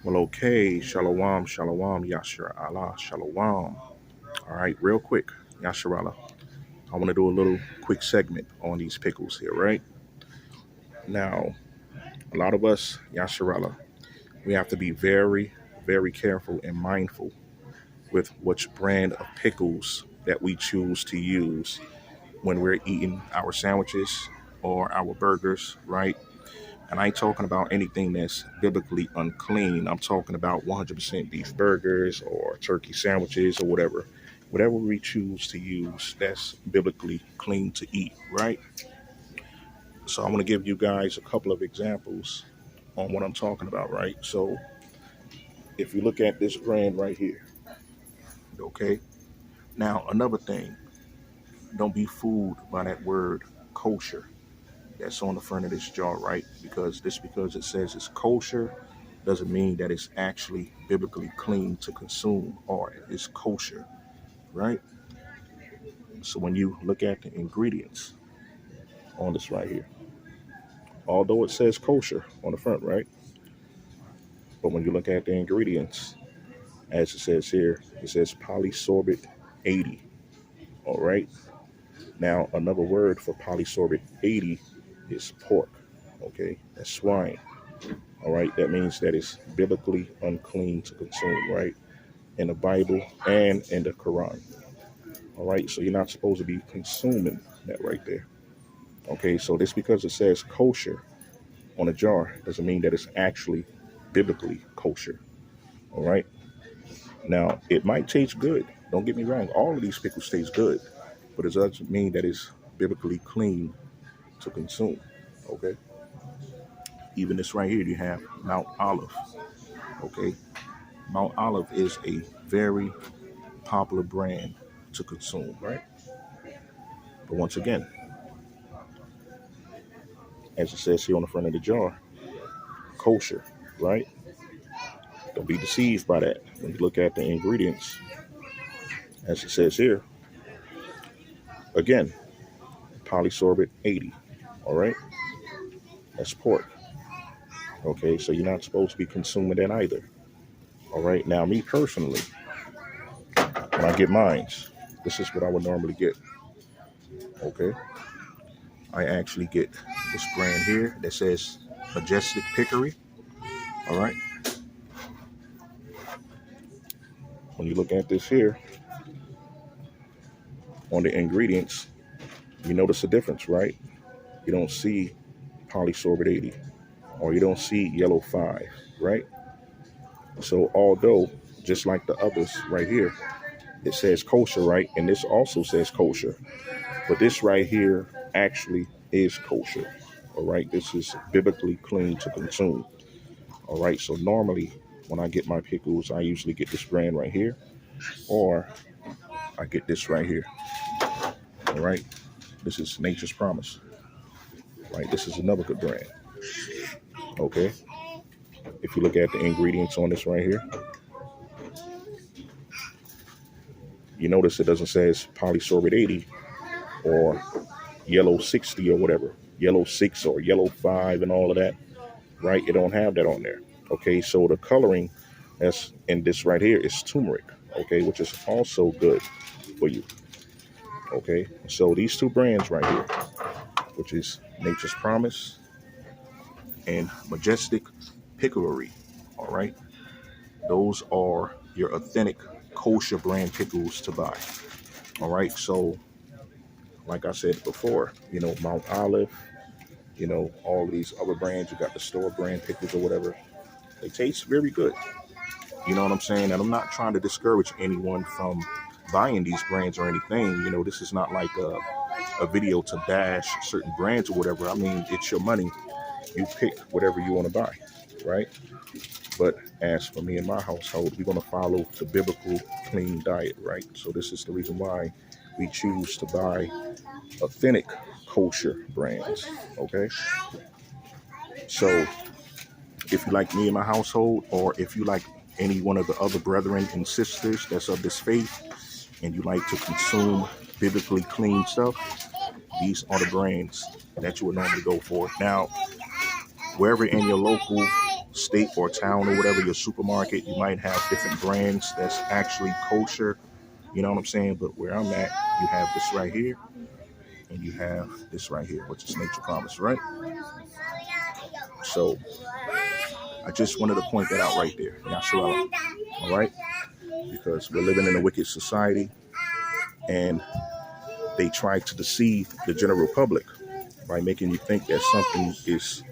Well, okay, shalom, shalom, yashar Allah, shalom. All right, real quick, yashar Allah. I want to do a little quick segment on these pickles here, right? Now, a lot of us, yashar Allah, we have to be very, very careful and mindful with which brand of pickles that we choose to use when we're eating our sandwiches or our burgers, right? And I ain't talking about anything that's biblically unclean. I'm talking about 100% beef burgers or turkey sandwiches or whatever. Whatever we choose to use, that's biblically clean to eat, right? So I want to give you guys a couple of examples on what I'm talking about, right? So if you look at this brand right here, okay? Now, another thing, don't be fooled by that word kosher that's on the front of this jar, right? Because it says it's kosher doesn't mean that it's actually biblically clean to consume or it's kosher, right? So when you look at the ingredients on this right here, although it says kosher on the front, right? But when you look at the ingredients, as it says here, it says polysorbate 80, all right? Now, another word for polysorbate 80 is pork, okay? That's swine. All right, that means that it's biblically unclean to consume, right? In the Bible and in the Quran. All right, so you're not supposed to be consuming that right there. Okay, so just because it says kosher on a jar doesn't mean that it's actually biblically kosher. All right, now it might taste good. Don't get me wrong, all of these pickles taste good, but it doesn't mean that it's biblically clean to consume. Okay, even this right here, you have Mount Olive. Okay, Mount Olive is a very popular brand to consume, right? But once again, as it says here on the front of the jar, kosher, right? Don't be deceived by that. When you look at the ingredients, as it says here, again, polysorbate 80, all right? That's pork, okay? So you're not supposed to be consuming that either, all right? Now, me personally, when I get mines, this is what I would normally get, okay? I actually get this brand here that says Majestic Pickery, all right? When you look at this here, on the ingredients, you notice a difference, right? You don't see polysorbate 80 or you don't see yellow 5, right? So although, just like the others right here, it says kosher, right? And this also says kosher. But this right here actually is kosher, all right? This is biblically clean to consume, all right? So normally when I get my pickles, I usually get this brand right here or I get this right here, all right? This is Nature's Promise, right? This is another good brand, okay? If you look at the ingredients on this right here, you notice it doesn't say it's polysorbate 80 or yellow 60 or whatever, yellow 6 or yellow 5 and all of that, right? You don't have that on there, okay? So the coloring that's in this right here is turmeric, okay, which is also good for you, okay? So these two brands right here, which is Nature's Promise and Majestic Pickery, all right? Those are your authentic kosher brand pickles to buy. All right. So, like I said before, Mount Olive, all of these other brands, you got the store brand pickles or whatever. They taste very good. You know what I'm saying? And I'm not trying to discourage anyone from buying these brands or anything. This is not like a video to bash certain brands or whatever. I mean, it's your money. You pick whatever you want to buy, right? But as for me and my household, we're going to follow the biblical clean diet, right? So this is the reason why we choose to buy authentic kosher brands, okay? So if you like me and my household, or if you like any one of the other brethren and sisters that's of this faith, and you like to consume biblically clean stuff, these are the brands that you would normally go for. Now, wherever in your local state or town or whatever, your supermarket, you might have different brands that's actually kosher. You know what I'm saying? But where I'm at, you have this right here, and you have this right here, which is Nature Promise, right? So I just wanted to point that out right there, Yasharala. All right? Because we're living in a wicked society, and they try to deceive the general public by making you think that something is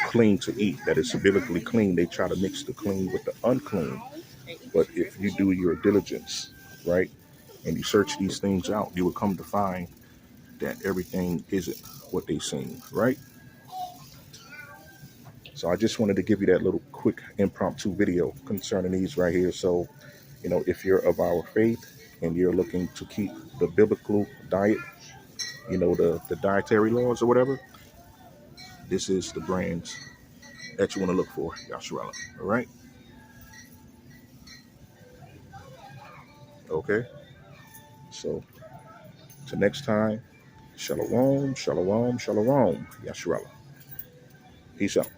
clean to eat, that it's biblically clean. They try to mix the clean with the unclean. But if you do your diligence, right, and you search these things out, you will come to find that everything isn't what they seem, right? So I just wanted to give you that little quick impromptu video concerning these right here. So, if you're of our faith and you're looking to keep the biblical diet, the dietary laws or whatever, this is the brands that you want to look for, Yasharala. All right? Okay. So, till next time, shalom, shalom, shalom, Yasharala. Peace out.